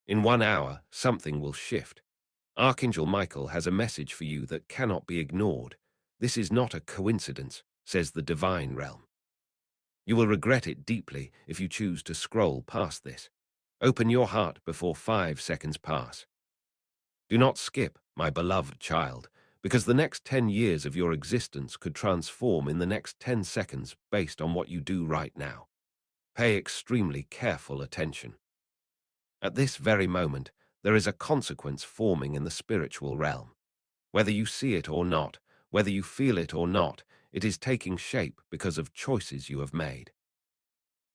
In 1 hour, something will shift. Archangel Michael has a message for you that cannot be ignored. This is not a coincidence, says the divine realm. You will regret it deeply if you choose to scroll past this. Open your heart before 5 seconds pass. Do not skip, my beloved child, because the next 10 years of your existence could transform in the next 10 seconds based on what you do right now. Pay extremely careful attention. At this very moment, there is a consequence forming in the spiritual realm. Whether you see it or not, whether you feel it or not, it is taking shape because of choices you have made.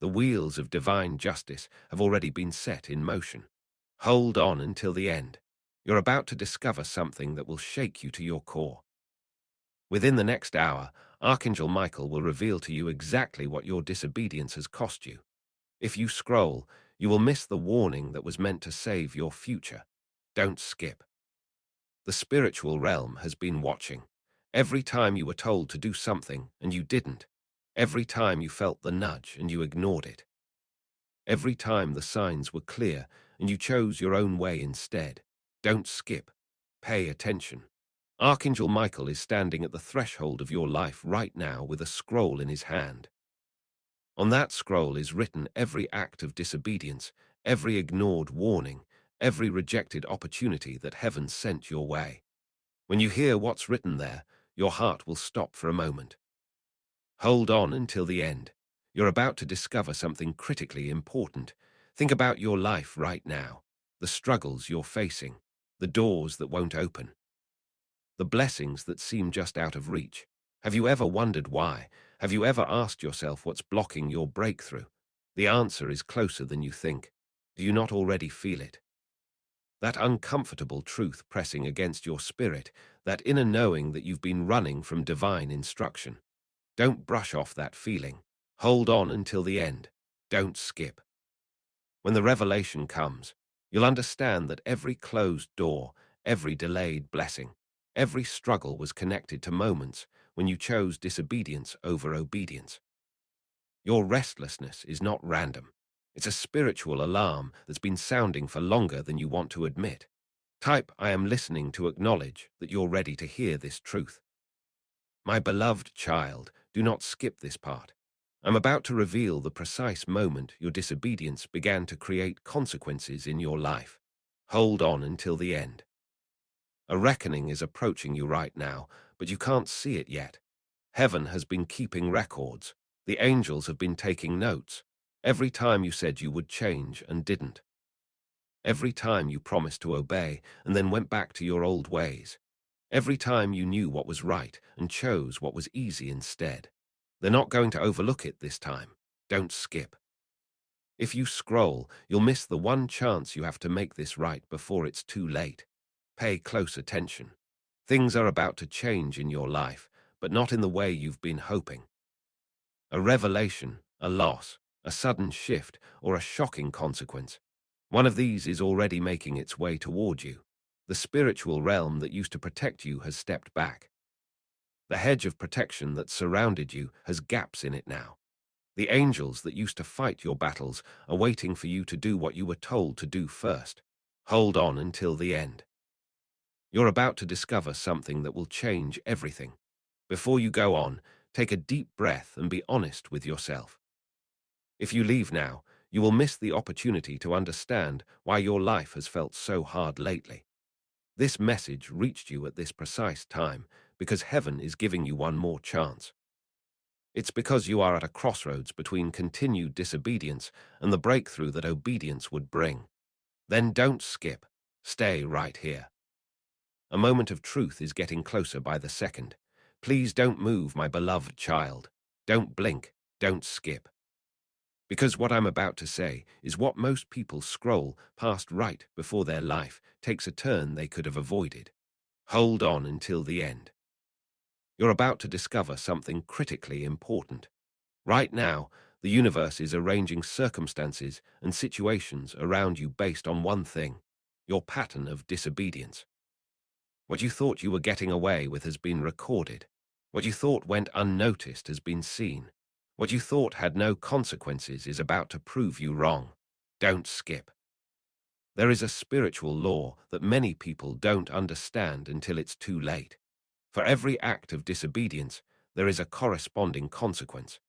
The wheels of divine justice have already been set in motion. Hold on until the end. You're about to discover something that will shake you to your core. Within the next hour, Archangel Michael will reveal to you exactly what your disobedience has cost you. If you scroll, you will miss the warning that was meant to save your future. Don't skip. The spiritual realm has been watching. Every time you were told to do something and you didn't. Every time you felt the nudge and you ignored it. Every time the signs were clear and you chose your own way instead. Don't skip. Pay attention. Archangel Michael is standing at the threshold of your life right now with a scroll in his hand. On that scroll is written every act of disobedience, every ignored warning, every rejected opportunity that heaven sent your way. When you hear what's written there, your heart will stop for a moment. Hold on until the end. You're about to discover something critically important. Think about your life right now, the struggles you're facing, the doors that won't open, the blessings that seem just out of reach. Have you ever wondered why? Have you ever asked yourself what's blocking your breakthrough? The answer is closer than you think. Do you not already feel it? That uncomfortable truth pressing against your spirit, that inner knowing that you've been running from divine instruction. Don't brush off that feeling. Hold on until the end. Don't skip. When the revelation comes, you'll understand that every closed door, every delayed blessing, every struggle was connected to moments when you chose disobedience over obedience. Your restlessness is not random. It's a spiritual alarm that's been sounding for longer than you want to admit. Type "I am listening" to acknowledge that you're ready to hear this truth. My beloved child, do not skip this part. I'm about to reveal the precise moment your disobedience began to create consequences in your life. Hold on until the end. A reckoning is approaching you right now, but you can't see it yet. Heaven has been keeping records. The angels have been taking notes. Every time you said you would change and didn't. Every time you promised to obey and then went back to your old ways. Every time you knew what was right and chose what was easy instead. They're not going to overlook it this time. Don't skip. If you scroll, you'll miss the one chance you have to make this right before it's too late. Pay close attention. Things are about to change in your life, but not in the way you've been hoping. A revelation, a loss, a sudden shift, or a shocking consequence. One of these is already making its way toward you. The spiritual realm that used to protect you has stepped back. The hedge of protection that surrounded you has gaps in it now. The angels that used to fight your battles are waiting for you to do what you were told to do first. Hold on until the end. You're about to discover something that will change everything. Before you go on, take a deep breath and be honest with yourself. If you leave now, you will miss the opportunity to understand why your life has felt so hard lately. This message reached you at this precise time because heaven is giving you one more chance. It's because you are at a crossroads between continued disobedience and the breakthrough that obedience would bring. Then don't skip. Stay right here. A moment of truth is getting closer by the second. Please don't move, my beloved child. Don't blink. Don't skip. Because what I'm about to say is what most people scroll past right before their life takes a turn they could have avoided. Hold on until the end. You're about to discover something critically important. Right now, the universe is arranging circumstances and situations around you based on one thing: your pattern of disobedience. What you thought you were getting away with has been recorded. What you thought went unnoticed has been seen. What you thought had no consequences is about to prove you wrong. Don't skip. There is a spiritual law that many people don't understand until it's too late. For every act of disobedience, there is a corresponding consequence.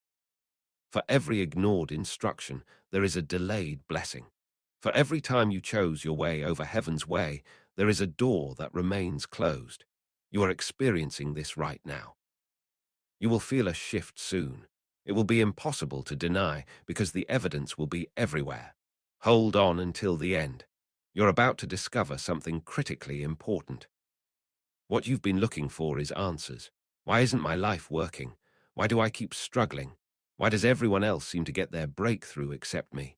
For every ignored instruction, there is a delayed blessing. For every time you chose your way over heaven's way, there is a door that remains closed. You are experiencing this right now. You will feel a shift soon. It will be impossible to deny because the evidence will be everywhere. Hold on until the end. You're about to discover something critically important. What you've been looking for is answers. Why isn't my life working? Why do I keep struggling? Why does everyone else seem to get their breakthrough except me?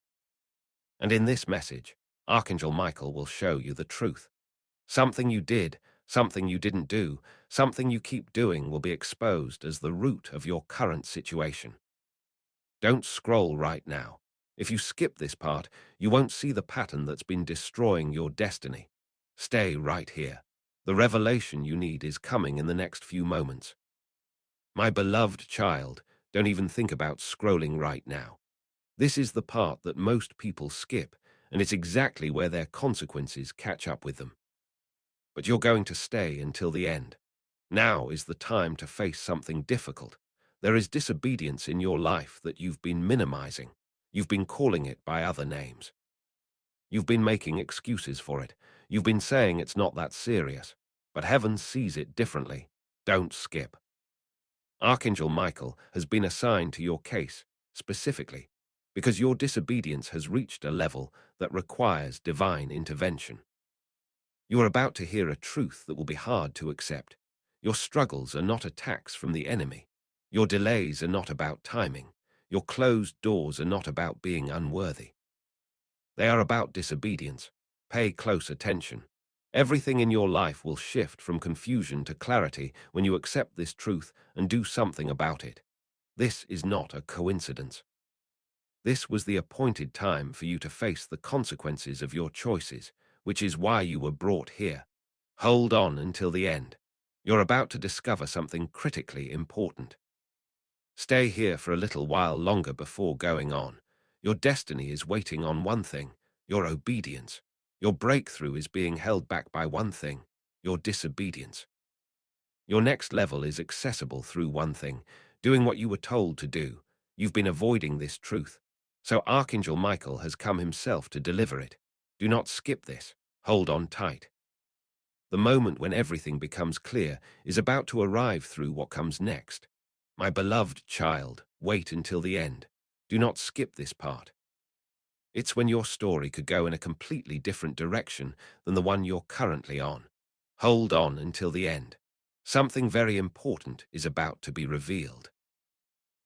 And in this message, Archangel Michael will show you the truth. Something you did, something you didn't do, something you keep doing will be exposed as the root of your current situation. Don't scroll right now. If you skip this part, you won't see the pattern that's been destroying your destiny. Stay right here. The revelation you need is coming in the next few moments. My beloved child, don't even think about scrolling right now. This is the part that most people skip, and it's exactly where their consequences catch up with them. But you're going to stay until the end. Now is the time to face something difficult. There is disobedience in your life that you've been minimizing. You've been calling it by other names. You've been making excuses for it. You've been saying it's not that serious. But heaven sees it differently. Don't skip. Archangel Michael has been assigned to your case, specifically, because your disobedience has reached a level that requires divine intervention. You are about to hear a truth that will be hard to accept. Your struggles are not attacks from the enemy. Your delays are not about timing. Your closed doors are not about being unworthy. They are about disobedience. Pay close attention. Everything in your life will shift from confusion to clarity when you accept this truth and do something about it. This is not a coincidence. This was the appointed time for you to face the consequences of your choices, which is why you were brought here. Hold on until the end. You're about to discover something critically important. Stay here for a little while longer before going on. Your destiny is waiting on one thing, your obedience. Your breakthrough is being held back by one thing, your disobedience. Your next level is accessible through one thing, doing what you were told to do. You've been avoiding this truth. So Archangel Michael has come himself to deliver it. Do not skip this. Hold on tight. The moment when everything becomes clear is about to arrive through what comes next. My beloved child, wait until the end. Do not skip this part. It's when your story could go in a completely different direction than the one you're currently on. Hold on until the end. Something very important is about to be revealed.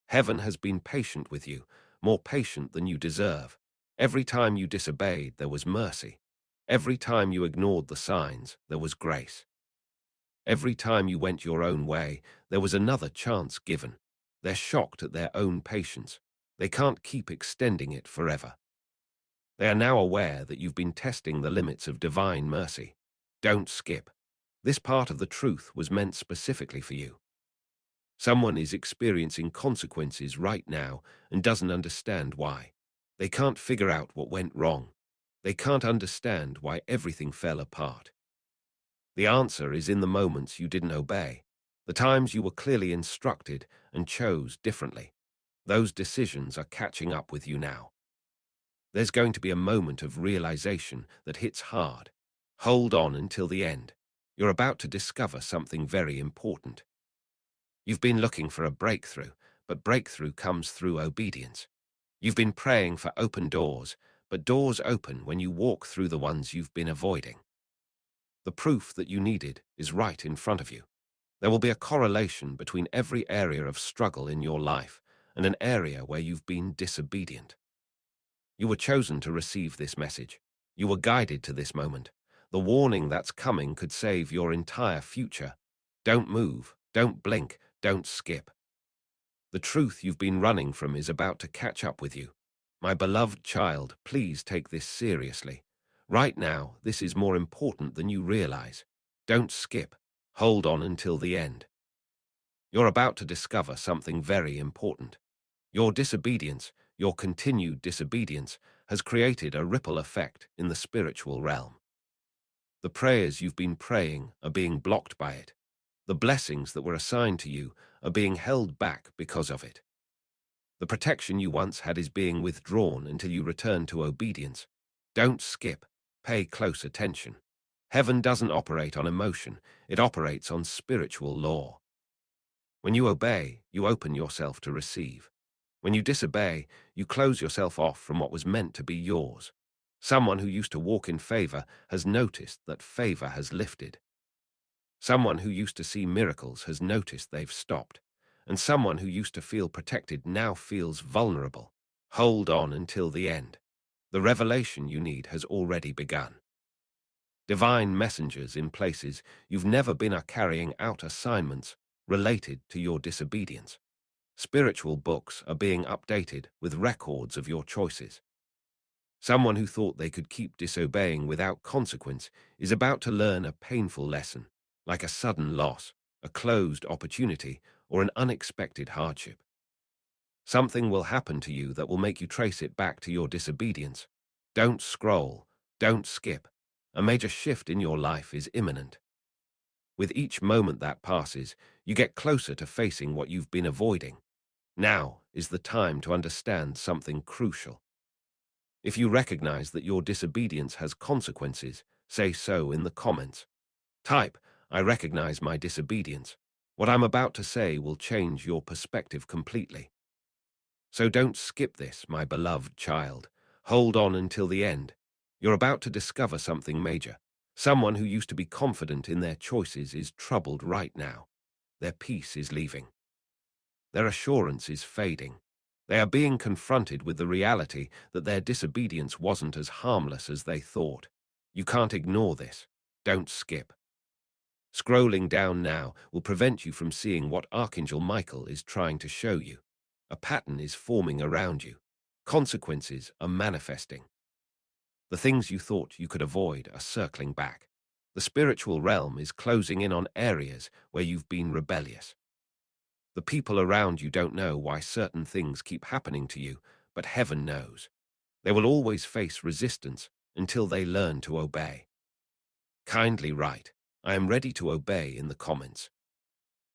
Heaven has been patient with you, more patient than you deserve. Every time you disobeyed, there was mercy. Every time you ignored the signs, there was grace. Every time you went your own way, there was another chance given. They're shocked at their own patience. They can't keep extending it forever. They are now aware that you've been testing the limits of divine mercy. Don't skip. This part of the truth was meant specifically for you. Someone is experiencing consequences right now and doesn't understand why. They can't figure out what went wrong. They can't understand why everything fell apart. The answer is in the moments you didn't obey, the times you were clearly instructed and chose differently. Those decisions are catching up with you now. There's going to be a moment of realization that hits hard. Hold on until the end. You're about to discover something very important. You've been looking for a breakthrough, but breakthrough comes through obedience. You've been praying for open doors, but doors open when you walk through the ones you've been avoiding. The proof that you needed is right in front of you. There will be a correlation between every area of struggle in your life and an area where you've been disobedient. You were chosen to receive this message. You were guided to this moment. The warning that's coming could save your entire future. Don't move, don't blink, don't skip. The truth you've been running from is about to catch up with you. My beloved child, please take this seriously. Right now, this is more important than you realize. Don't skip. Hold on until the end. You're about to discover something very important. Your disobedience, your continued disobedience has created a ripple effect in the spiritual realm. The prayers you've been praying are being blocked by it. The blessings that were assigned to you are being held back because of it. The protection you once had is being withdrawn until you return to obedience. Don't skip. Pay close attention. Heaven doesn't operate on emotion. It operates on spiritual law. When you obey, you open yourself to receive. When you disobey, you close yourself off from what was meant to be yours. Someone who used to walk in favor has noticed that favor has lifted. Someone who used to see miracles has noticed they've stopped. And someone who used to feel protected now feels vulnerable. Hold on until the end. The revelation you need has already begun. Divine messengers in places you've never been are carrying out assignments related to your disobedience. Spiritual books are being updated with records of your choices. Someone who thought they could keep disobeying without consequence is about to learn a painful lesson, like a sudden loss, a closed opportunity, or an unexpected hardship. Something will happen to you that will make you trace it back to your disobedience. Don't scroll, don't skip. A major shift in your life is imminent. With each moment that passes, you get closer to facing what you've been avoiding. Now is the time to understand something crucial. If you recognize that your disobedience has consequences, say so in the comments. Type, I recognize my disobedience. What I'm about to say will change your perspective completely. So don't skip this, my beloved child. Hold on until the end. You're about to discover something major. Someone who used to be confident in their choices is troubled right now. Their peace is leaving. Their assurance is fading. They are being confronted with the reality that their disobedience wasn't as harmless as they thought. You can't ignore this. Don't skip. Scrolling down now will prevent you from seeing what Archangel Michael is trying to show you. A pattern is forming around you. Consequences are manifesting. The things you thought you could avoid are circling back. The spiritual realm is closing in on areas where you've been rebellious. The people around you don't know why certain things keep happening to you, but heaven knows. They will always face resistance until they learn to obey. Kindly write, I am ready to obey in the comments.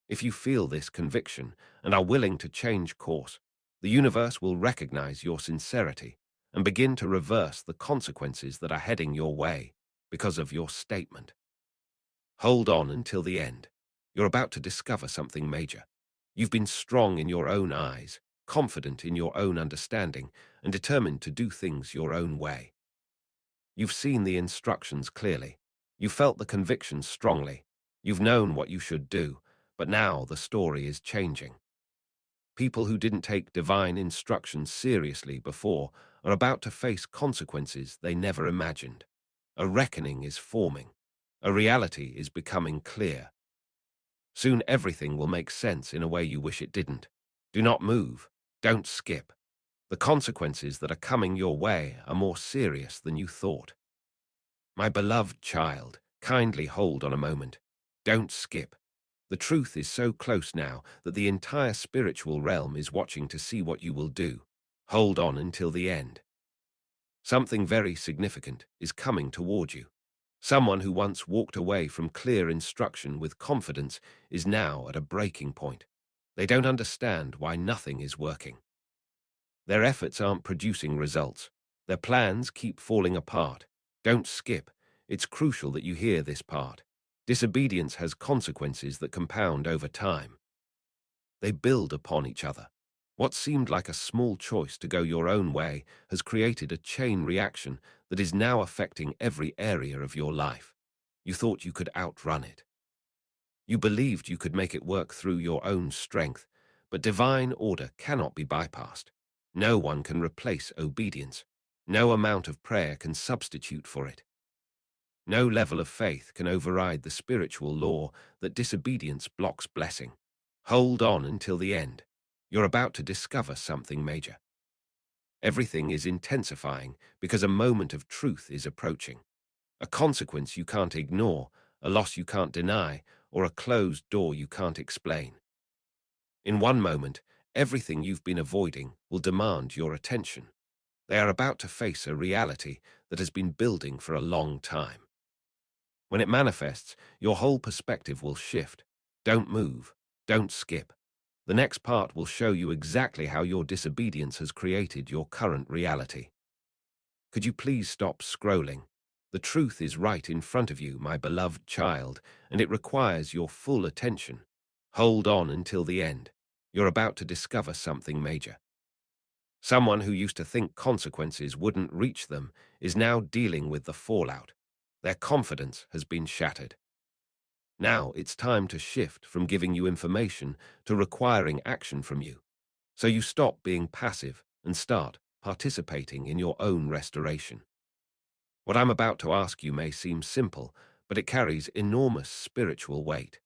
If you feel this conviction and are willing to change course, the universe will recognize your sincerity and begin to reverse the consequences that are heading your way because of your statement. Hold on until the end. You're about to discover something major. You've been strong in your own eyes, confident in your own understanding, and determined to do things your own way. You've seen the instructions clearly. You felt the conviction strongly. You've known what you should do, but now the story is changing. People who didn't take divine instructions seriously before are about to face consequences they never imagined. A reckoning is forming. A reality is becoming clear. Soon everything will make sense in a way you wish it didn't. Do not move. Don't skip. The consequences that are coming your way are more serious than you thought. My beloved child, kindly hold on a moment. Don't skip. The truth is so close now that the entire spiritual realm is watching to see what you will do. Hold on until the end. Something very significant is coming toward you. Someone who once walked away from clear instruction with confidence is now at a breaking point. They don't understand why nothing is working. Their efforts aren't producing results. Their plans keep falling apart. Don't skip. It's crucial that you hear this part. Disobedience has consequences that compound over time. They build upon each other. What seemed like a small choice to go your own way has created a chain reaction that is now affecting every area of your life. You thought you could outrun it. You believed you could make it work through your own strength, but divine order cannot be bypassed. No one can replace obedience. No amount of prayer can substitute for it. No level of faith can override the spiritual law that disobedience blocks blessing. Hold on until the end. You're about to discover something major. Everything is intensifying because a moment of truth is approaching. A consequence you can't ignore, a loss you can't deny, or a closed door you can't explain. In one moment, Everything you've been avoiding will demand your attention. They are about to face a reality that has been building for a long time. When it manifests, your whole perspective will shift. Don't move. Don't skip. The next part will show you exactly how your disobedience has created your current reality. Could you please stop scrolling? The truth is right in front of you, my beloved child, and it requires your full attention. Hold on until the end. You're about to discover something major. Someone who used to think consequences wouldn't reach them is now dealing with the fallout. Their confidence has been shattered. Now it's time to shift from giving you information to requiring action from you. So you stop being passive and start participating in your own restoration. What I'm about to ask you may seem simple, but it carries enormous spiritual weight.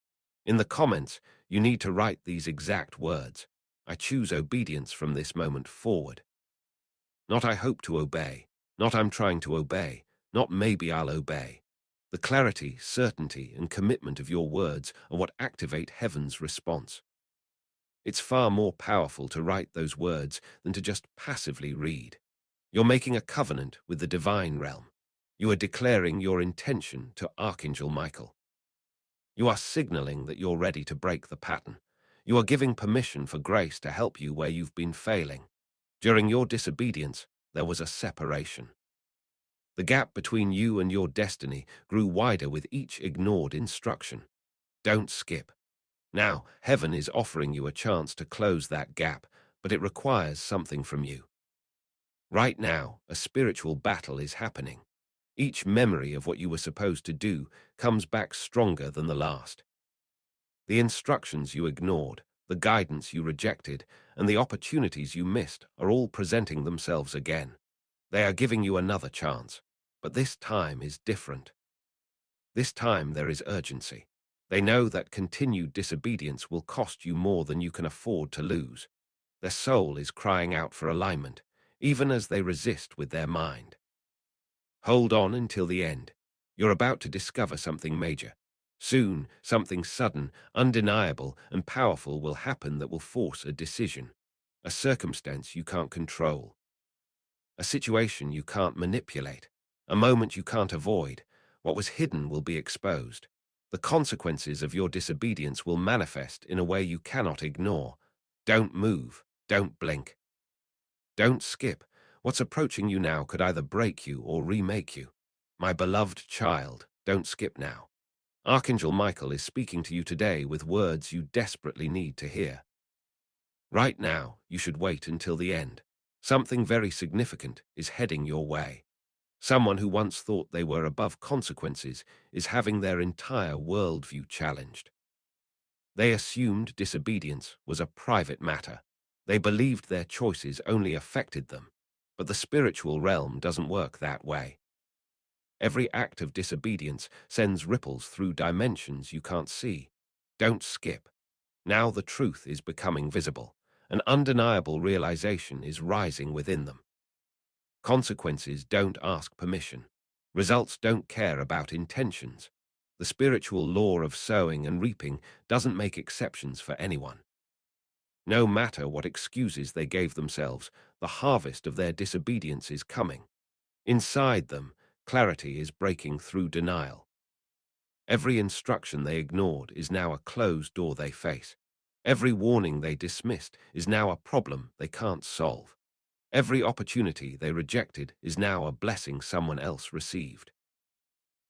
In the comments, you need to write these exact words. I choose obedience from this moment forward. Not I hope to obey, not I'm trying to obey, not maybe I'll obey. The clarity, certainty, and commitment of your words are what activate heaven's response. It's far more powerful to write those words than to just passively read. You're making a covenant with the divine realm. You are declaring your intention to Archangel Michael. You are signaling that you're ready to break the pattern. You are giving permission for grace to help you where you've been failing. During your disobedience, there was a separation. The gap between you and your destiny grew wider with each ignored instruction. Don't skip. Now, heaven is offering you a chance to close that gap, but it requires something from you. Right now, a spiritual battle is happening. Each memory of what you were supposed to do comes back stronger than the last. The instructions you ignored, the guidance you rejected, and the opportunities you missed are all presenting themselves again. They are giving you another chance, but this time is different. This time there is urgency. They know that continued disobedience will cost you more than you can afford to lose. Their soul is crying out for alignment, even as they resist with their mind. Hold on until the end. You're about to discover something major. Soon, something sudden, undeniable, and powerful will happen that will force a decision. A circumstance you can't control. A situation you can't manipulate. A moment you can't avoid. What was hidden will be exposed. The consequences of your disobedience will manifest in a way you cannot ignore. Don't move. Don't blink. Don't skip. What's approaching you now could either break you or remake you. My beloved child, don't skip now. Archangel Michael is speaking to you today with words you desperately need to hear. Right now, you should wait until the end. Something very significant is heading your way. Someone who once thought they were above consequences is having their entire worldview challenged. They assumed disobedience was a private matter. They believed their choices only affected them. But the spiritual realm doesn't work that way. Every act of disobedience sends ripples through dimensions you can't see. Don't skip. Now the truth is becoming visible. An undeniable realization is rising within them. Consequences don't ask permission. Results don't care about intentions. The spiritual law of sowing and reaping doesn't make exceptions for anyone. No matter what excuses they gave themselves, the harvest of their disobedience is coming. Inside them, clarity is breaking through denial. Every instruction they ignored is now a closed door they face. Every warning they dismissed is now a problem they can't solve. Every opportunity they rejected is now a blessing someone else received.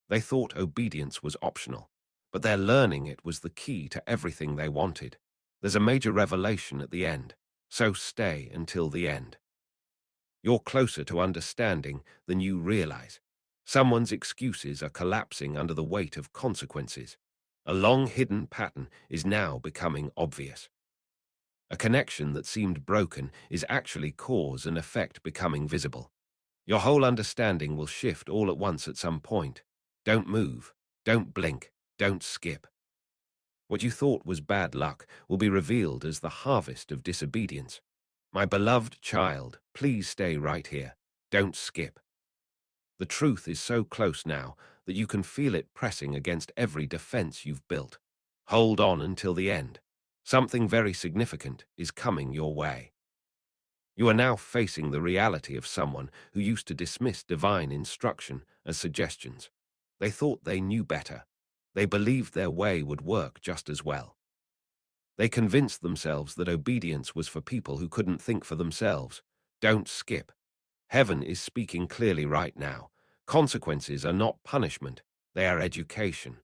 They thought obedience was optional, but their learning it was the key to everything they wanted. There's a major revelation at the end, so stay until the end. You're closer to understanding than you realize. Someone's excuses are collapsing under the weight of consequences. A long-hidden pattern is now becoming obvious. A connection that seemed broken is actually cause and effect becoming visible. Your whole understanding will shift all at once at some point. Don't move, don't blink, don't skip. What you thought was bad luck will be revealed as the harvest of disobedience. My beloved child, please stay right here. Don't skip. The truth is so close now that you can feel it pressing against every defense you've built. Hold on until the end. Something very significant is coming your way. You are now facing the reality of someone who used to dismiss divine instruction as suggestions. They thought they knew better. They believed their way would work just as well. They convinced themselves that obedience was for people who couldn't think for themselves. Don't skip. Heaven is speaking clearly right now. Consequences are not punishment, they are education.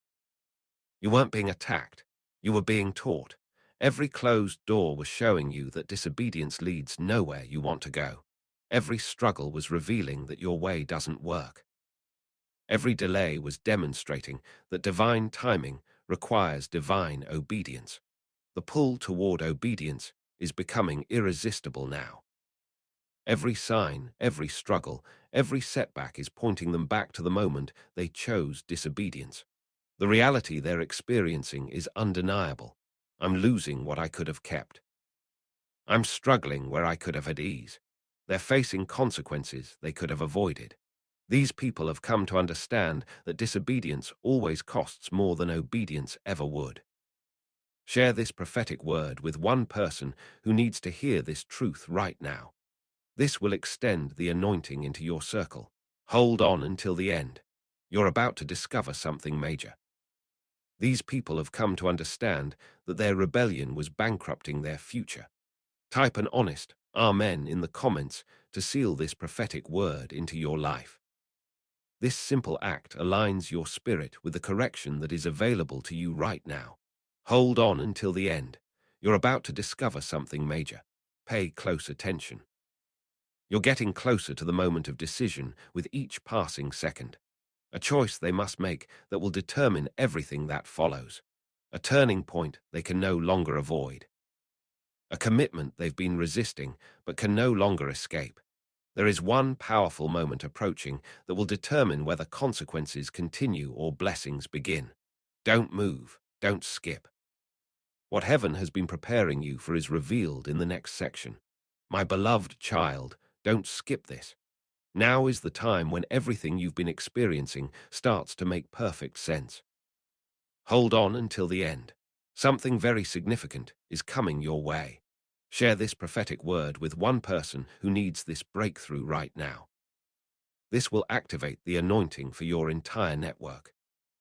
You weren't being attacked, you were being taught. Every closed door was showing you that disobedience leads nowhere you want to go. Every struggle was revealing that your way doesn't work. Every delay was demonstrating that divine timing requires divine obedience. The pull toward obedience is becoming irresistible now. Every sign, every struggle, every setback is pointing them back to the moment they chose disobedience. The reality they're experiencing is undeniable. I'm losing what I could have kept. I'm struggling where I could have had ease. They're facing consequences they could have avoided. These people have come to understand that disobedience always costs more than obedience ever would. Share this prophetic word with one person who needs to hear this truth right now. This will extend the anointing into your circle. Hold on until the end. You're about to discover something major. These people have come to understand that their rebellion was bankrupting their future. Type an honest Amen in the comments to seal this prophetic word into your life. This simple act aligns your spirit with the correction that is available to you right now. Hold on until the end. You're about to discover something major. Pay close attention. You're getting closer to the moment of decision with each passing second. A choice they must make that will determine everything that follows. A turning point they can no longer avoid. A commitment they've been resisting but can no longer escape. There is one powerful moment approaching that will determine whether consequences continue or blessings begin. Don't move, don't skip. What heaven has been preparing you for is revealed in the next section. My beloved child, don't skip this. Now is the time when everything you've been experiencing starts to make perfect sense. Hold on until the end. Something very significant is coming your way. Share this prophetic word with one person who needs this breakthrough right now. This will activate the anointing for your entire network.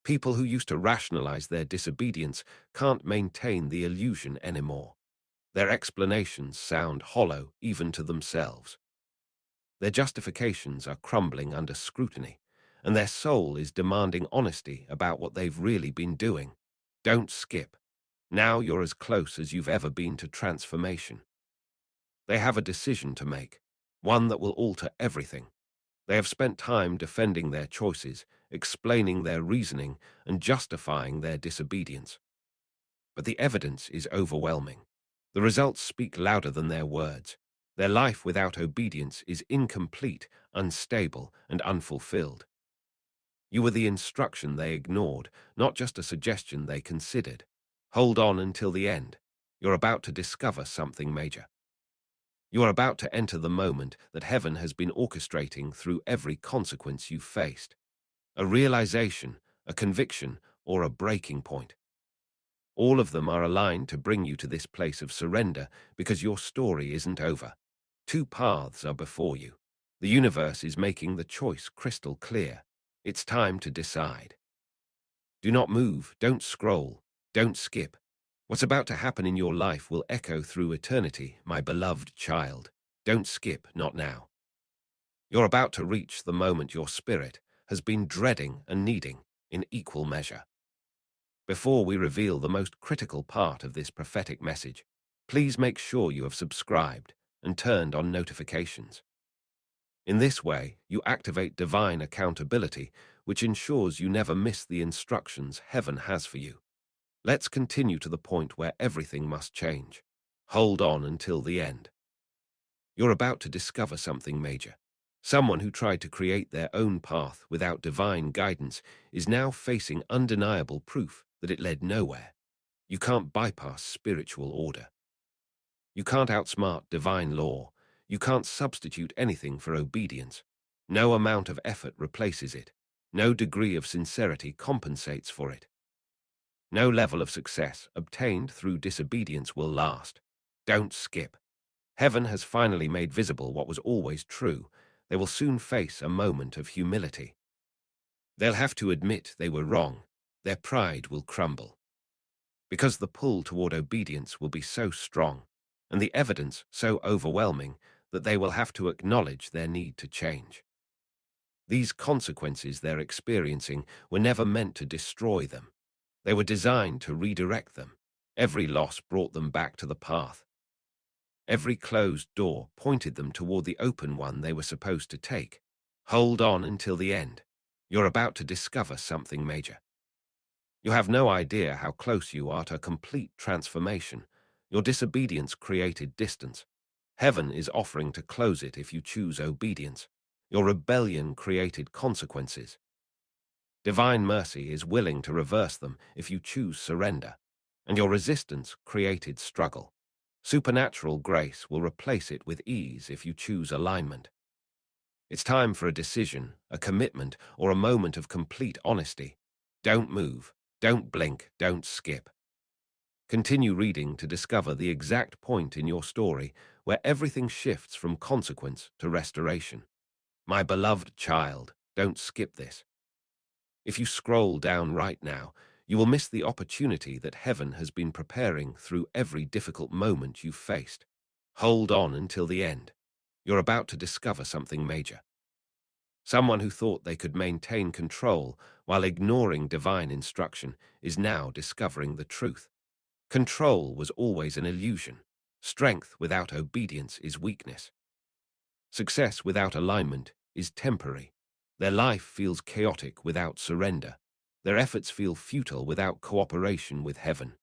People who used to rationalize their disobedience can't maintain the illusion anymore. Their explanations sound hollow even to themselves. Their justifications are crumbling under scrutiny, and their soul is demanding honesty about what they've really been doing. Don't skip. Now you're as close as you've ever been to transformation. They have a decision to make, one that will alter everything. They have spent time defending their choices, explaining their reasoning, and justifying their disobedience. But the evidence is overwhelming. The results speak louder than their words. Their life without obedience is incomplete, unstable, and unfulfilled. You were the instruction they ignored, not just a suggestion they considered. Hold on until the end. You're about to discover something major. You are about to enter the moment that heaven has been orchestrating through every consequence you've faced. A realization, a conviction, or a breaking point. All of them are aligned to bring you to this place of surrender because your story isn't over. Two paths are before you. The universe is making the choice crystal clear. It's time to decide. Do not move, don't scroll, don't skip. What's about to happen in your life will echo through eternity, my beloved child. Don't skip, not now. You're about to reach the moment your spirit has been dreading and needing in equal measure. Before we reveal the most critical part of this prophetic message, please make sure you have subscribed and turned on notifications. In this way, you activate divine accountability, which ensures you never miss the instructions heaven has for you. Let's continue to the point where everything must change. Hold on until the end. You're about to discover something major. Someone who tried to create their own path without divine guidance is now facing undeniable proof that it led nowhere. You can't bypass spiritual order. You can't outsmart divine law. You can't substitute anything for obedience. No amount of effort replaces it. No degree of sincerity compensates for it. No level of success obtained through disobedience will last. Don't skip. Heaven has finally made visible what was always true. They will soon face a moment of humility. They'll have to admit they were wrong. Their pride will crumble. Because the pull toward obedience will be so strong, and the evidence so overwhelming, that they will have to acknowledge their need to change. These consequences they're experiencing were never meant to destroy them. They were designed to redirect them. Every loss brought them back to the path. Every closed door pointed them toward the open one they were supposed to take. Hold on until the end. You're about to discover something major. You have no idea how close you are to complete transformation. Your disobedience created distance. Heaven is offering to close it if you choose obedience. Your rebellion created consequences. Divine mercy is willing to reverse them if you choose surrender, and your resistance created struggle. Supernatural grace will replace it with ease if you choose alignment. It's time for a decision, a commitment, or a moment of complete honesty. Don't move, don't blink, don't skip. Continue reading to discover the exact point in your story where everything shifts from consequence to restoration. My beloved child, don't skip this. If you scroll down right now, you will miss the opportunity that heaven has been preparing through every difficult moment you've faced. Hold on until the end. You're about to discover something major. Someone who thought they could maintain control while ignoring divine instruction is now discovering the truth. Control was always an illusion. Strength without obedience is weakness. Success without alignment is temporary. Their life feels chaotic without surrender. Their efforts feel futile without cooperation with heaven.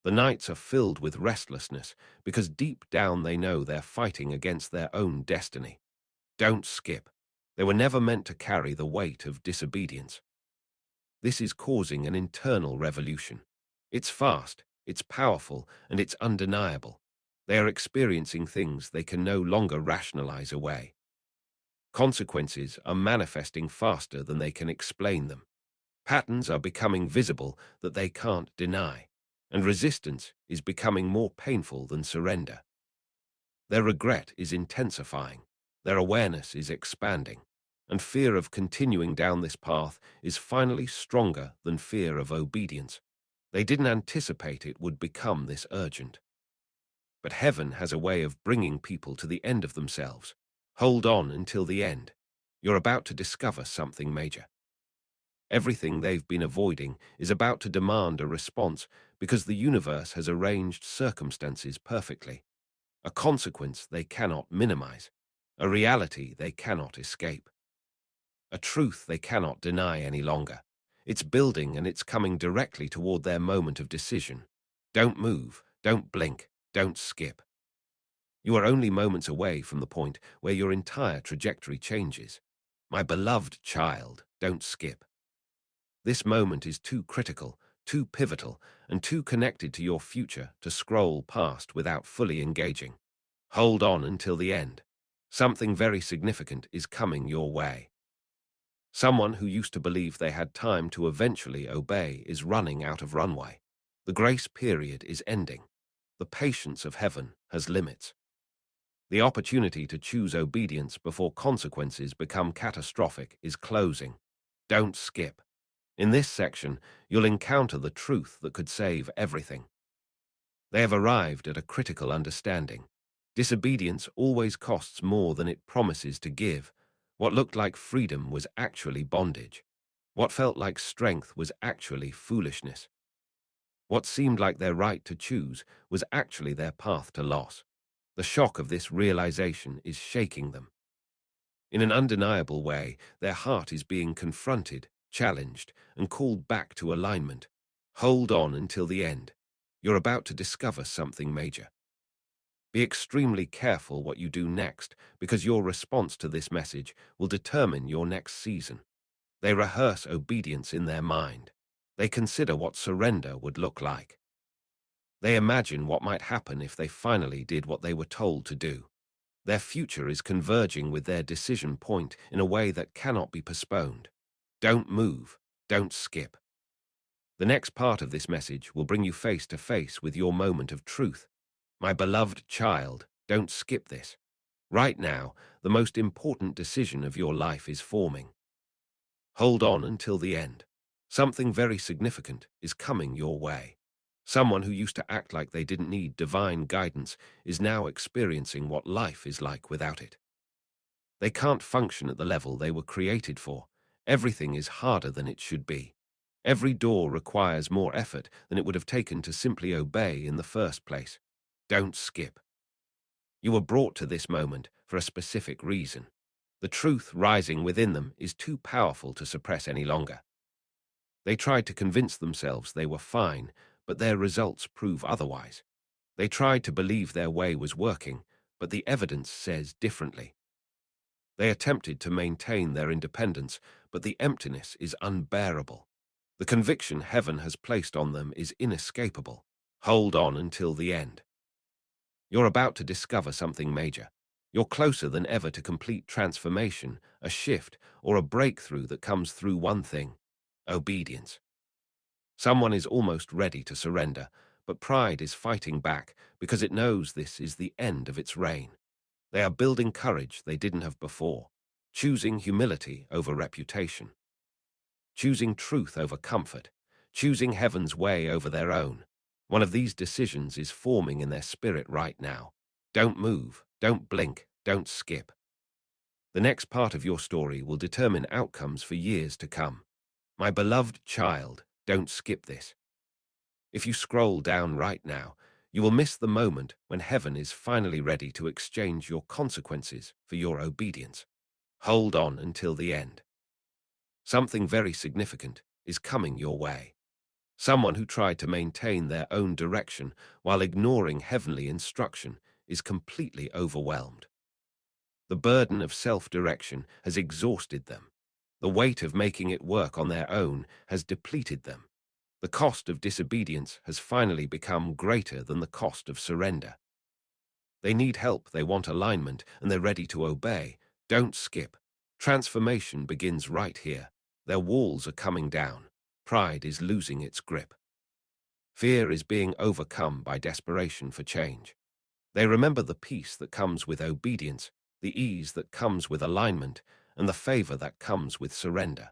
The nights are filled with restlessness because deep down they know they're fighting against their own destiny. Don't skip. They were never meant to carry the weight of disobedience. This is causing an internal revolution. It's fast, it's powerful, and it's undeniable. They are experiencing things they can no longer rationalize away. Consequences are manifesting faster than they can explain them. Patterns are becoming visible that they can't deny, and resistance is becoming more painful than surrender. Their regret is intensifying, their awareness is expanding, and fear of continuing down this path is finally stronger than fear of obedience. They didn't anticipate it would become this urgent. But heaven has a way of bringing people to the end of themselves. Hold on until the end. You're about to discover something major. Everything they've been avoiding is about to demand a response because the universe has arranged circumstances perfectly. A consequence they cannot minimize. A reality they cannot escape. A truth they cannot deny any longer. It's building and it's coming directly toward their moment of decision. Don't move, don't blink, don't skip. You are only moments away from the point where your entire trajectory changes. My beloved child, don't skip. This moment is too critical, too pivotal, and too connected to your future to scroll past without fully engaging. Hold on until the end. Something very significant is coming your way. Someone who used to believe they had time to eventually obey is running out of runway. The grace period is ending. The patience of heaven has limits. The opportunity to choose obedience before consequences become catastrophic is closing. Don't skip. In this section, you'll encounter the truth that could save everything. They have arrived at a critical understanding. Disobedience always costs more than it promises to give. What looked like freedom was actually bondage. What felt like strength was actually foolishness. What seemed like their right to choose was actually their path to loss. The shock of this realization is shaking them. In an undeniable way, their heart is being confronted, challenged, and called back to alignment. Hold on until the end. You're about to discover something major. Be extremely careful what you do next, because your response to this message will determine your next season. They rehearse obedience in their mind. They consider what surrender would look like. They imagine what might happen if they finally did what they were told to do. Their future is converging with their decision point in a way that cannot be postponed. Don't move, don't skip. The next part of this message will bring you face to face with your moment of truth. My beloved child, don't skip this. Right now, the most important decision of your life is forming. Hold on until the end. Something very significant is coming your way. Someone who used to act like they didn't need divine guidance is now experiencing what life is like without it. They can't function at the level they were created for. Everything is harder than it should be. Every door requires more effort than it would have taken to simply obey in the first place. Don't skip. You were brought to this moment for a specific reason. The truth rising within them is too powerful to suppress any longer. They tried to convince themselves they were fine, but their results prove otherwise. They tried to believe their way was working, but the evidence says differently. They attempted to maintain their independence, but the emptiness is unbearable. The conviction heaven has placed on them is inescapable. Hold on until the end. You're about to discover something major. You're closer than ever to complete transformation, a shift, or a breakthrough that comes through one thing: obedience. Someone is almost ready to surrender, but pride is fighting back because it knows this is the end of its reign. They are building courage they didn't have before, choosing humility over reputation, choosing truth over comfort, choosing heaven's way over their own. One of these decisions is forming in their spirit right now. Don't move, don't blink, don't skip. The next part of your story will determine outcomes for years to come. My beloved child, don't skip this. If you scroll down right now, you will miss the moment when heaven is finally ready to exchange your consequences for your obedience. Hold on until the end. Something very significant is coming your way. Someone who tried to maintain their own direction while ignoring heavenly instruction is completely overwhelmed. The burden of self-direction has exhausted them. The weight of making it work on their own has depleted them. The cost of disobedience has finally become greater than the cost of surrender. They need help, they want alignment, and they're ready to obey. Don't skip. Transformation begins right here. Their walls are coming down. Pride is losing its grip. Fear is being overcome by desperation for change. They remember the peace that comes with obedience, the ease that comes with alignment, and the favor that comes with surrender.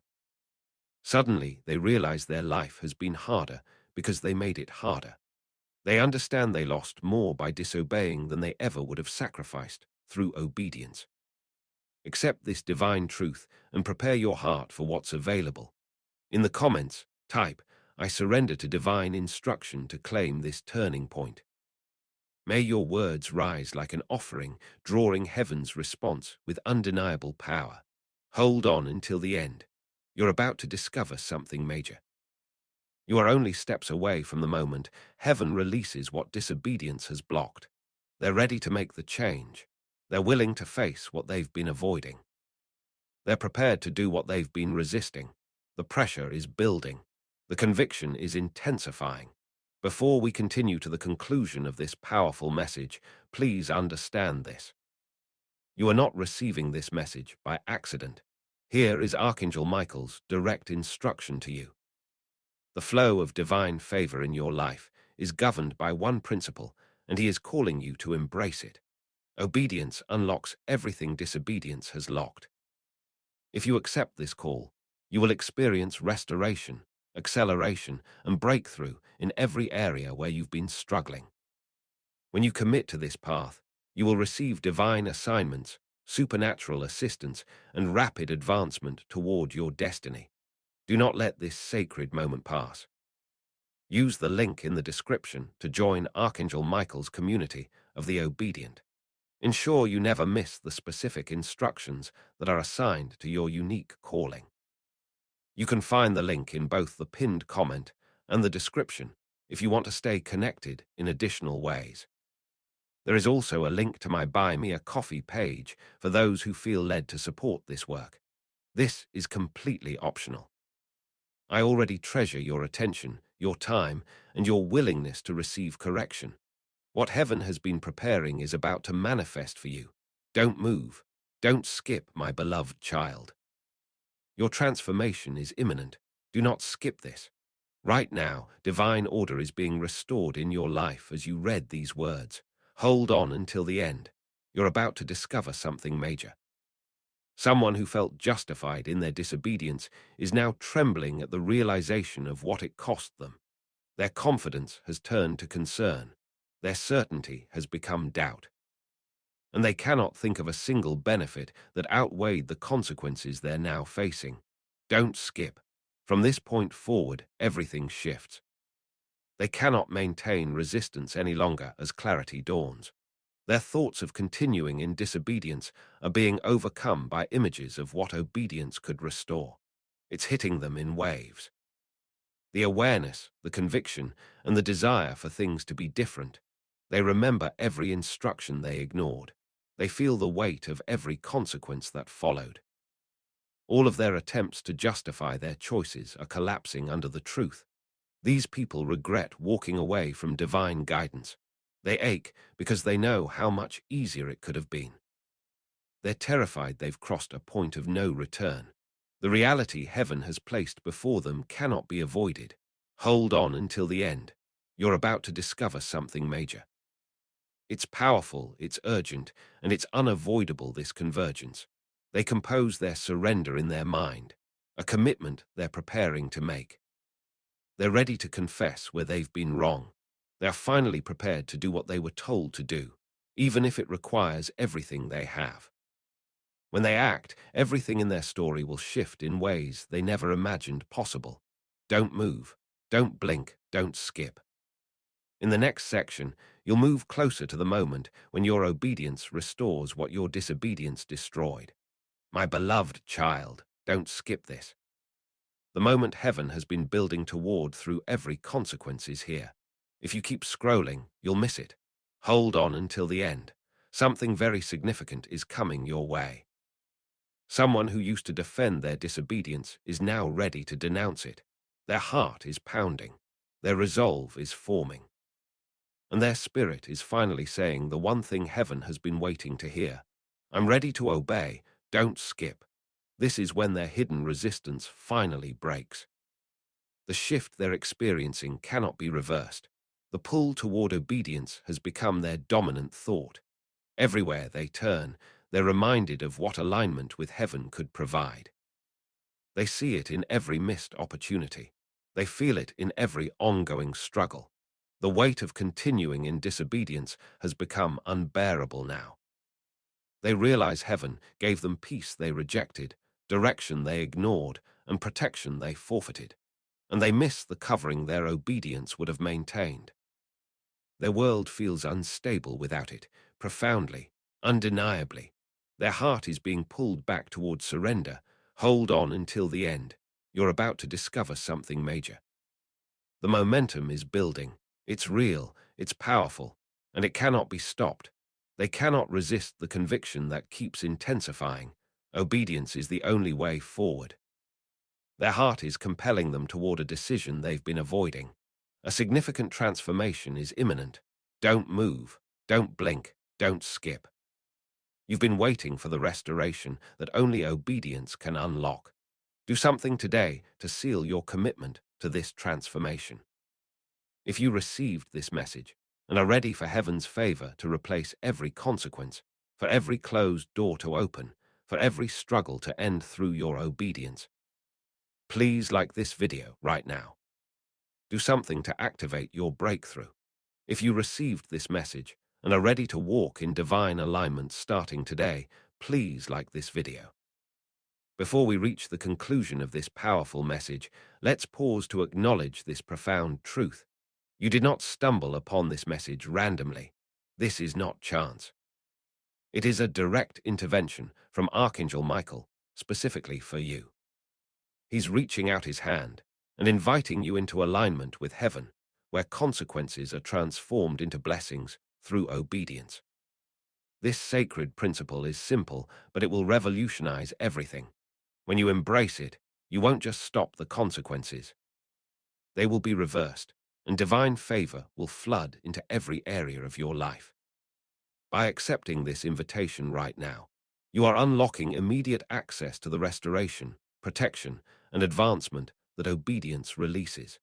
Suddenly, they realize their life has been harder because they made it harder. They understand they lost more by disobeying than they ever would have sacrificed through obedience. Accept this divine truth and prepare your heart for what's available. In the comments, type, "I surrender to divine instruction to claim this turning point." May your words rise like an offering, drawing heaven's response with undeniable power. Hold on until the end. You're about to discover something major. You are only steps away from the moment heaven releases what disobedience has blocked. They're ready to make the change. They're willing to face what they've been avoiding. They're prepared to do what they've been resisting. The pressure is building. The conviction is intensifying. Before we continue to the conclusion of this powerful message, please understand this. You are not receiving this message by accident. Here is Archangel Michael's direct instruction to you. The flow of divine favor in your life is governed by one principle, and he is calling you to embrace it. Obedience unlocks everything disobedience has locked. If you accept this call, you will experience restoration, acceleration, and breakthrough in every area where you've been struggling. When you commit to this path, you will receive divine assignments, supernatural assistance, and rapid advancement toward your destiny. Do not let this sacred moment pass. Use the link in the description to join Archangel Michael's community of the obedient. Ensure you never miss the specific instructions that are assigned to your unique calling. You can find the link in both the pinned comment and the description if you want to stay connected in additional ways. There is also a link to my Buy Me a Coffee page for those who feel led to support this work. This is completely optional. I already treasure your attention, your time, and your willingness to receive correction. What heaven has been preparing is about to manifest for you. Don't move. Don't skip, my beloved child. Your transformation is imminent. Do not skip this. Right now, divine order is being restored in your life as you read these words. Hold on until the end. You're about to discover something major. Someone who felt justified in their disobedience is now trembling at the realization of what it cost them. Their confidence has turned to concern. Their certainty has become doubt. And they cannot think of a single benefit that outweighed the consequences they're now facing. Don't skip. From this point forward, everything shifts. They cannot maintain resistance any longer as clarity dawns. Their thoughts of continuing in disobedience are being overcome by images of what obedience could restore. It's hitting them in waves. The awareness, the conviction, and the desire for things to be different. They remember every instruction they ignored. They feel the weight of every consequence that followed. All of their attempts to justify their choices are collapsing under the truth. These people regret walking away from divine guidance. They ache because they know how much easier it could have been. They're terrified they've crossed a point of no return. The reality heaven has placed before them cannot be avoided. Hold on until the end. You're about to discover something major. It's powerful, it's urgent, and it's unavoidable, this convergence. They compose their surrender in their mind, a commitment they're preparing to make. They're ready to confess where they've been wrong. They're finally prepared to do what they were told to do, even if it requires everything they have. When they act, everything in their story will shift in ways they never imagined possible. Don't move, don't blink, don't skip. In the next section, you'll move closer to the moment when your obedience restores what your disobedience destroyed. My beloved child, don't skip this. The moment heaven has been building toward through every consequence is here. If you keep scrolling, you'll miss it. Hold on until the end. Something very significant is coming your way. Someone who used to defend their disobedience is now ready to denounce it. Their heart is pounding. Their resolve is forming. And their spirit is finally saying the one thing heaven has been waiting to hear. I'm ready to obey. Don't skip. This is when their hidden resistance finally breaks. The shift they're experiencing cannot be reversed. The pull toward obedience has become their dominant thought. Everywhere they turn, they're reminded of what alignment with heaven could provide. They see it in every missed opportunity. They feel it in every ongoing struggle. The weight of continuing in disobedience has become unbearable now. They realize heaven gave them peace they rejected, direction they ignored, and protection they forfeited, and they miss the covering their obedience would have maintained. Their world feels unstable without it, profoundly, undeniably. Their heart is being pulled back towards surrender. Hold on until the end. You're about to discover something major. The momentum is building. It's real, it's powerful, and it cannot be stopped. They cannot resist the conviction that keeps intensifying. Obedience is the only way forward. Their heart is compelling them toward a decision they've been avoiding. A significant transformation is imminent. Don't move, don't blink, don't skip. You've been waiting for the restoration that only obedience can unlock. Do something today to seal your commitment to this transformation. If you received this message and are ready for heaven's favor to replace every consequence, for every closed door to open, for every struggle to end through your obedience, please like this video right now. Do something to activate your breakthrough. If you received this message and are ready to walk in divine alignment starting today, please like this video. Before we reach the conclusion of this powerful message, let's pause to acknowledge this profound truth. You did not stumble upon this message randomly. This is not chance. It is a direct intervention from Archangel Michael, specifically for you. He's reaching out his hand and inviting you into alignment with heaven, where consequences are transformed into blessings through obedience. This sacred principle is simple, but it will revolutionize everything. When you embrace it, you won't just stop the consequences. They will be reversed, and divine favor will flood into every area of your life. By accepting this invitation right now, you are unlocking immediate access to the restoration, protection, and advancement that obedience releases.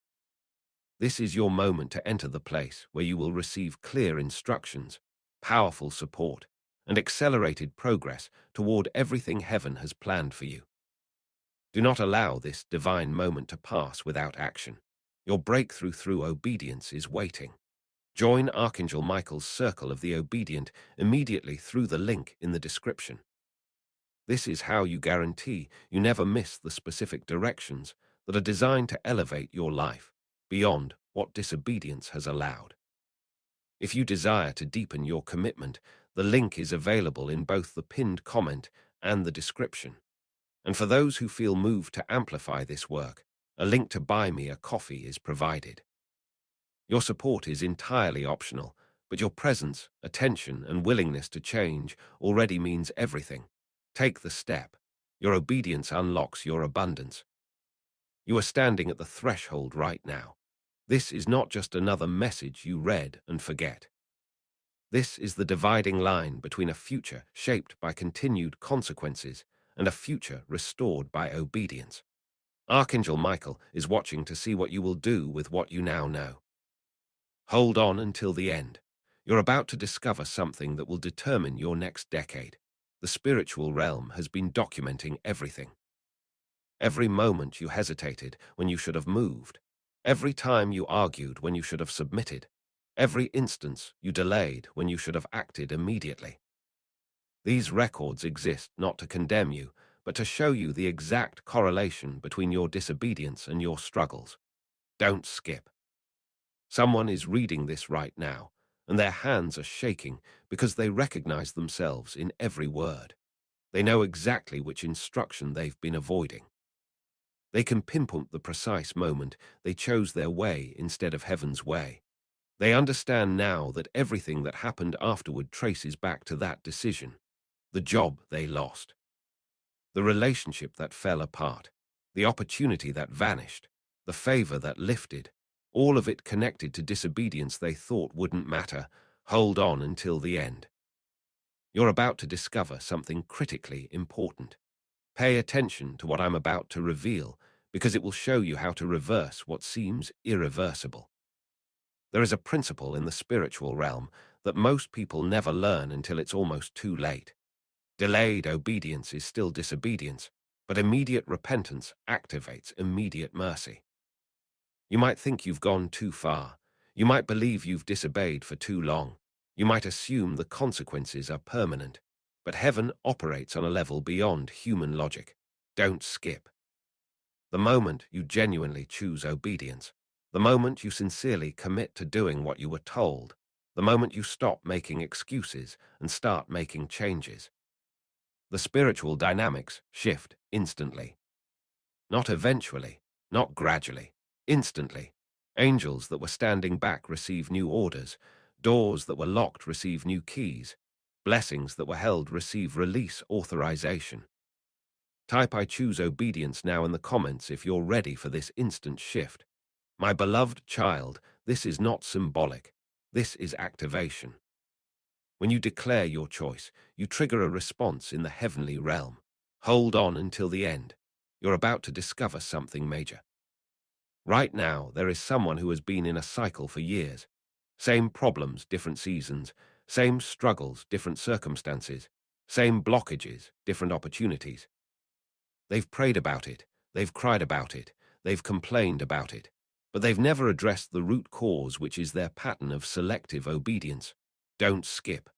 This is your moment to enter the place where you will receive clear instructions, powerful support, and accelerated progress toward everything heaven has planned for you. Do not allow this divine moment to pass without action. Your breakthrough through obedience is waiting. Join Archangel Michael's Circle of the Obedient immediately through the link in the description. This is how you guarantee you never miss the specific directions that are designed to elevate your life beyond what disobedience has allowed. If you desire to deepen your commitment, the link is available in both the pinned comment and the description. And for those who feel moved to amplify this work, a link to buy me a coffee is provided. Your support is entirely optional, but your presence, attention, and willingness to change already means everything. Take the step. Your obedience unlocks your abundance. You are standing at the threshold right now. This is not just another message you read and forget. This is the dividing line between a future shaped by continued consequences and a future restored by obedience. Archangel Michael is watching to see what you will do with what you now know. Hold on until the end. You're about to discover something that will determine your next decade. The spiritual realm has been documenting everything. Every moment you hesitated when you should have moved. Every time you argued when you should have submitted. Every instance you delayed when you should have acted immediately. These records exist not to condemn you, but to show you the exact correlation between your disobedience and your struggles. Don't skip. Someone is reading this right now, and their hands are shaking because they recognize themselves in every word. They know exactly which instruction they've been avoiding. They can pinpoint the precise moment they chose their way instead of heaven's way. They understand now that everything that happened afterward traces back to that decision. The job they lost. The relationship that fell apart. The opportunity that vanished. The favor that lifted. All of it connected to disobedience they thought wouldn't matter. Hold on until the end. You're about to discover something critically important. Pay attention to what I'm about to reveal, because it will show you how to reverse what seems irreversible. There is a principle in the spiritual realm that most people never learn until it's almost too late. Delayed obedience is still disobedience, but immediate repentance activates immediate mercy. You might think you've gone too far. You might believe you've disobeyed for too long. You might assume the consequences are permanent. But heaven operates on a level beyond human logic. Don't skip. The moment you genuinely choose obedience, the moment you sincerely commit to doing what you were told, the moment you stop making excuses and start making changes, the spiritual dynamics shift instantly. Not eventually, not gradually, instantly. Angels that were standing back receive new orders. Doors that were locked receive new keys. Blessings that were held receive release authorization. Type "I choose obedience" now in the comments if you're ready for this instant shift. My beloved child, this is not symbolic. This is activation. When you declare your choice, you trigger a response in the heavenly realm. Hold on until the end. You're about to discover something major. Right now, there is someone who has been in a cycle for years. Same problems, different seasons. Same struggles, different circumstances. Same blockages, different opportunities. They've prayed about it. They've cried about it. They've complained about it. But they've never addressed the root cause, which is their pattern of selective obedience. Don't skip.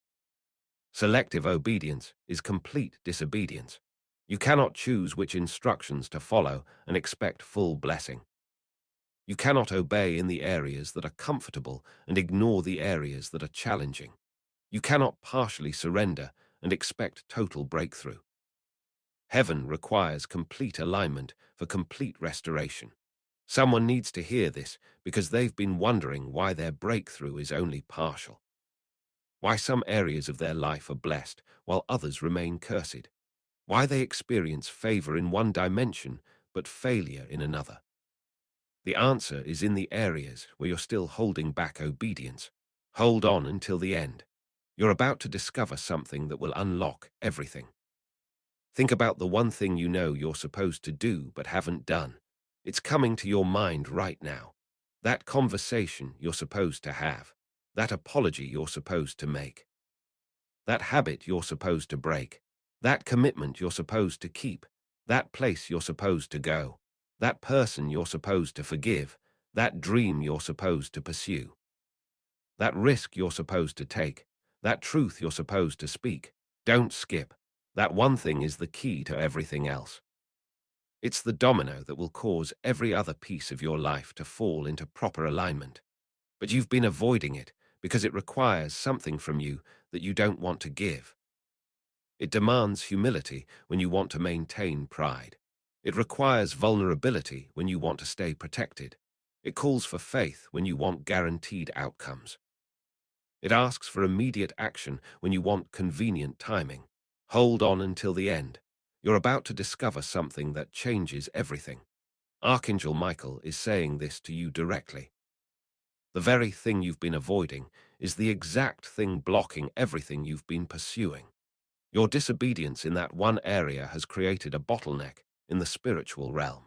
Selective obedience is complete disobedience. You cannot choose which instructions to follow and expect full blessing. You cannot obey in the areas that are comfortable and ignore the areas that are challenging. You cannot partially surrender and expect total breakthrough. Heaven requires complete alignment for complete restoration. Someone needs to hear this because they've been wondering why their breakthrough is only partial. Why some areas of their life are blessed while others remain cursed. Why they experience favor in one dimension but failure in another. The answer is in the areas where you're still holding back obedience. Hold on until the end. You're about to discover something that will unlock everything. Think about the one thing you know you're supposed to do but haven't done. It's coming to your mind right now. that conversation you're supposed to have, that apology you're supposed to make, that habit you're supposed to break, that commitment you're supposed to keep, that place you're supposed to go, that person you're supposed to forgive, that dream you're supposed to pursue, that risk you're supposed to take, that truth you're supposed to speak. Don't skip. That one thing is the key to everything else. It's the domino that will cause every other piece of your life to fall into proper alignment. But you've been avoiding it because it requires something from you that you don't want to give. It demands humility when you want to maintain pride. It requires vulnerability when you want to stay protected. It calls for faith when you want guaranteed outcomes. It asks for immediate action when you want convenient timing. Hold on until the end. You're about to discover something that changes everything. Archangel Michael is saying this to you directly. The very thing you've been avoiding is the exact thing blocking everything you've been pursuing. Your disobedience in that one area has created a bottleneck in the spiritual realm.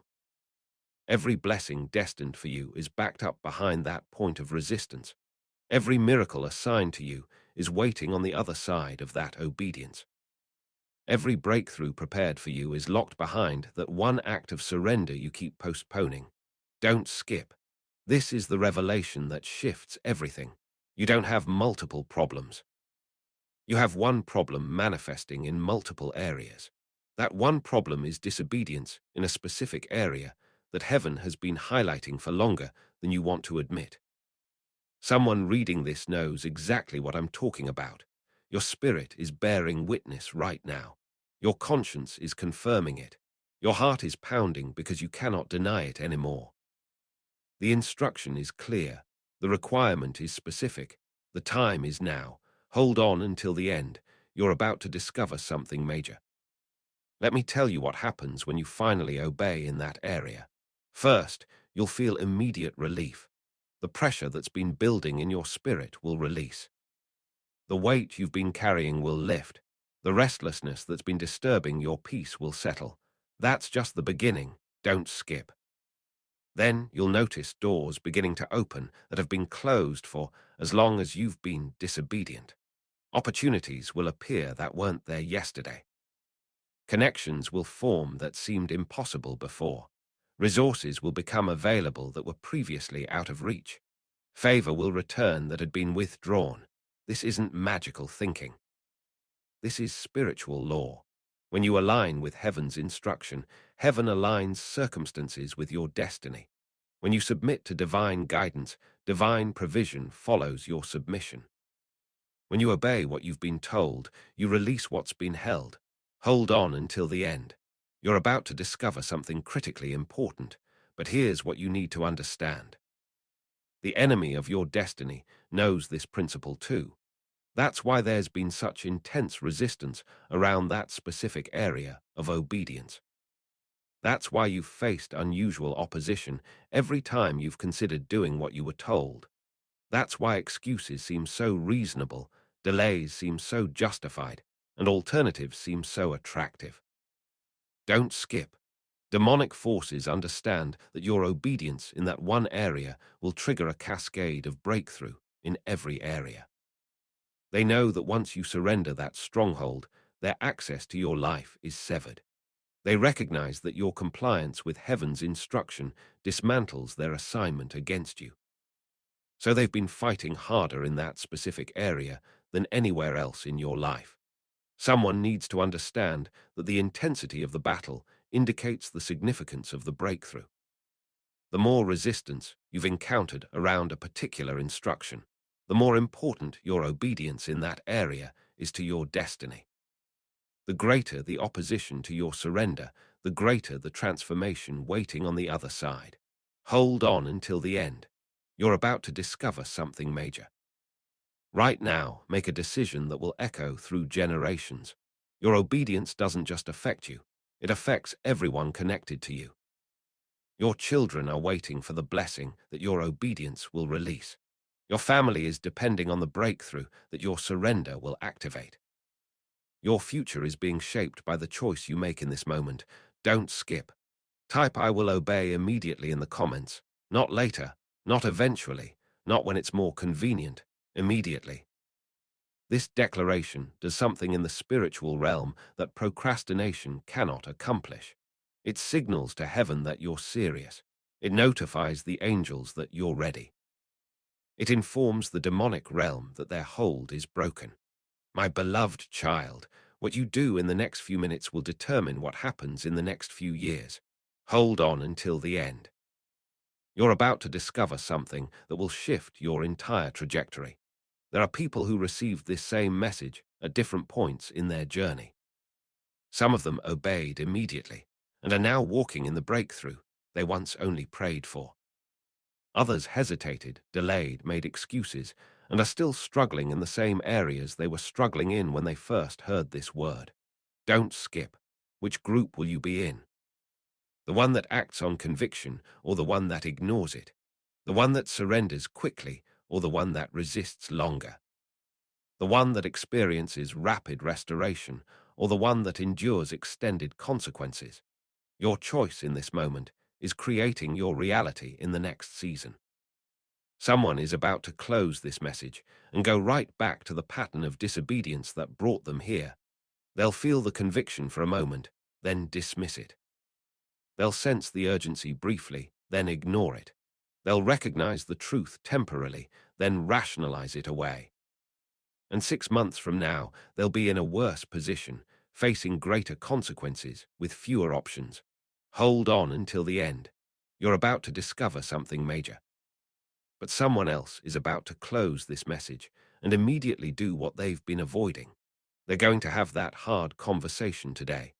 Every blessing destined for you is backed up behind that point of resistance. Every miracle assigned to you is waiting on the other side of that obedience. Every breakthrough prepared for you is locked behind that one act of surrender you keep postponing. Don't skip. This is the revelation that shifts everything. You don't have multiple problems. You have one problem manifesting in multiple areas. That one problem is disobedience in a specific area that heaven has been highlighting for longer than you want to admit. Someone reading this knows exactly what I'm talking about. Your spirit is bearing witness right now. Your conscience is confirming it. Your heart is pounding because you cannot deny it anymore. The instruction is clear. The requirement is specific. The time is now. Hold on until the end. You're about to discover something major. Let me tell you what happens when you finally obey in that area. First, you'll feel immediate relief. The pressure that's been building in your spirit will release. The weight you've been carrying will lift. The restlessness that's been disturbing your peace will settle. That's just the beginning. Don't skip. Then you'll notice doors beginning to open that have been closed for as long as you've been disobedient. Opportunities will appear that weren't there yesterday. Connections will form that seemed impossible before. Resources will become available that were previously out of reach. Favor will return that had been withdrawn. This isn't magical thinking. This is spiritual law. When you align with heaven's instruction, heaven aligns circumstances with your destiny. When you submit to divine guidance, divine provision follows your submission. When you obey what you've been told, you release what's been held. Hold on until the end. You're about to discover something critically important, but here's what you need to understand. The enemy of your destiny knows this principle too. That's why there's been such intense resistance around that specific area of obedience. That's why you've faced unusual opposition every time you've considered doing what you were told. That's why excuses seem so reasonable, delays seem so justified, and alternatives seem so attractive. Don't skip. Demonic forces understand that your obedience in that one area will trigger a cascade of breakthrough in every area. They know that once you surrender that stronghold, their access to your life is severed. They recognize that your compliance with heaven's instruction dismantles their assignment against you. So they've been fighting harder in that specific area than anywhere else in your life. Someone needs to understand that the intensity of the battle indicates the significance of the breakthrough. The more resistance you've encountered around a particular instruction, the more important your obedience in that area is to your destiny. The greater the opposition to your surrender, the greater the transformation waiting on the other side. Hold on until the end. You're about to discover something major. Right now, make a decision that will echo through generations. Your obedience doesn't just affect you, it affects everyone connected to you. Your children are waiting for the blessing that your obedience will release. Your family is depending on the breakthrough that your surrender will activate. Your future is being shaped by the choice you make in this moment. Don't skip. Type "I will obey" immediately in the comments, not later, Not eventually, not when it's more convenient, immediately. This declaration does something in the spiritual realm that procrastination cannot accomplish. It signals to heaven that you're serious. It notifies the angels that you're ready. It informs the demonic realm that their hold is broken. My beloved child, what you do in the next few minutes will determine what happens in the next few years. Hold on until the end. You're about to discover something that will shift your entire trajectory. There are people who received this same message at different points in their journey. Some of them obeyed immediately and are now walking in the breakthrough they once only prayed for. Others hesitated, delayed, made excuses, and are still struggling in the same areas they were struggling in when they first heard this word. Don't skip. Which group will you be in? The one that acts on conviction or the one that ignores it? The one that surrenders quickly or the one that resists longer? The one that experiences rapid restoration or the one that endures extended consequences? Your choice in this moment is creating your reality in the next season. Someone is about to close this message and go right back to the pattern of disobedience that brought them here. They'll feel the conviction for a moment, then dismiss it. They'll sense the urgency briefly, then ignore it. They'll recognize the truth temporarily, then rationalize it away. And 6 months from now, they'll be in a worse position, facing greater consequences with fewer options. Hold on until the end. You're about to discover something major. But someone else is about to close this message and immediately do what they've been avoiding. They're going to have that hard conversation today.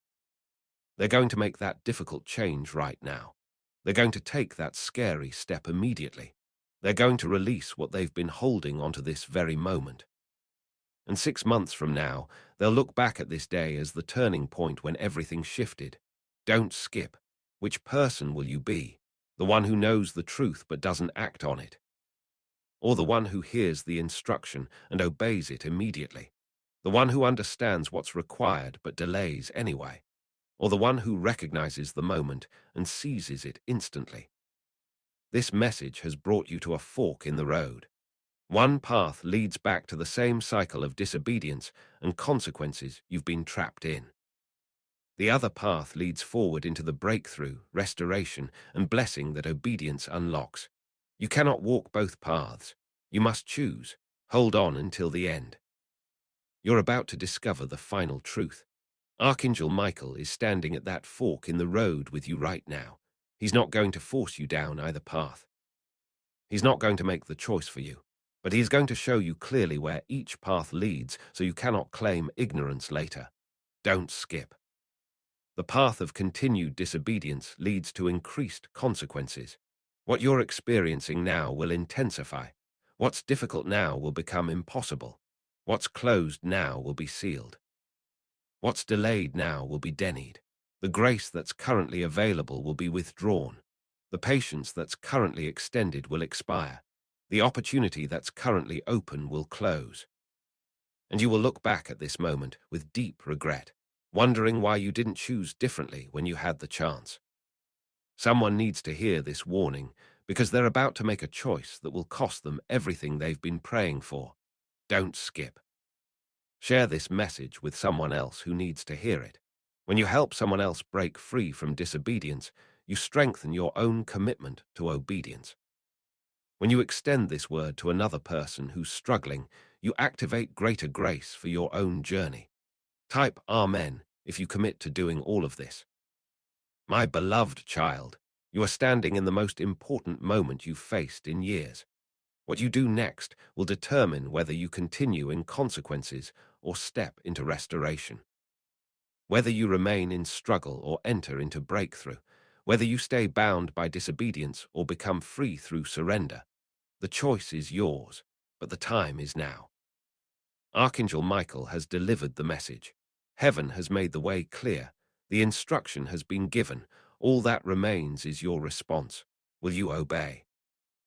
They're going to make that difficult change right now. They're going to take that scary step immediately. They're going to release what they've been holding onto this very moment. And 6 months from now, they'll look back at this day as the turning point when everything shifted. Don't skip. Which person will you be? The one who knows the truth but doesn't act on it? Or the one who hears the instruction and obeys it immediately? The one who understands what's required but delays anyway? Or the one who recognizes the moment and seizes it instantly? This message has brought you to a fork in the road. One path leads back to the same cycle of disobedience and consequences you've been trapped in. The other path leads forward into the breakthrough, restoration, and blessing that obedience unlocks. You cannot walk both paths. You must choose. Hold on until the end. You're about to discover the final truth. Archangel Michael is standing at that fork in the road with you right now. He's not going to force you down either path. He's not going to make the choice for you, but he's going to show you clearly where each path leads so you cannot claim ignorance later. Don't skip. The path of continued disobedience leads to increased consequences. What you're experiencing now will intensify. What's difficult now will become impossible. What's closed now will be sealed. What's delayed now will be denied. The grace that's currently available will be withdrawn. The patience that's currently extended will expire. The opportunity that's currently open will close. And you will look back at this moment with deep regret, wondering why you didn't choose differently when you had the chance. Someone needs to hear this warning because they're about to make a choice that will cost them everything they've been praying for. Don't skip. Share this message with someone else who needs to hear it. When you help someone else break free from disobedience, you strengthen your own commitment to obedience. When you extend this word to another person who's struggling, you activate greater grace for your own journey. Type Amen if you commit to doing all of this. My beloved child, you are standing in the most important moment you've faced in years. What you do next will determine whether you continue in consequences or step into restoration. Whether you remain in struggle or enter into breakthrough, whether you stay bound by disobedience or become free through surrender, the choice is yours, but the time is now. Archangel Michael has delivered the message. Heaven has made the way clear. The instruction has been given. All that remains is your response. Will you obey?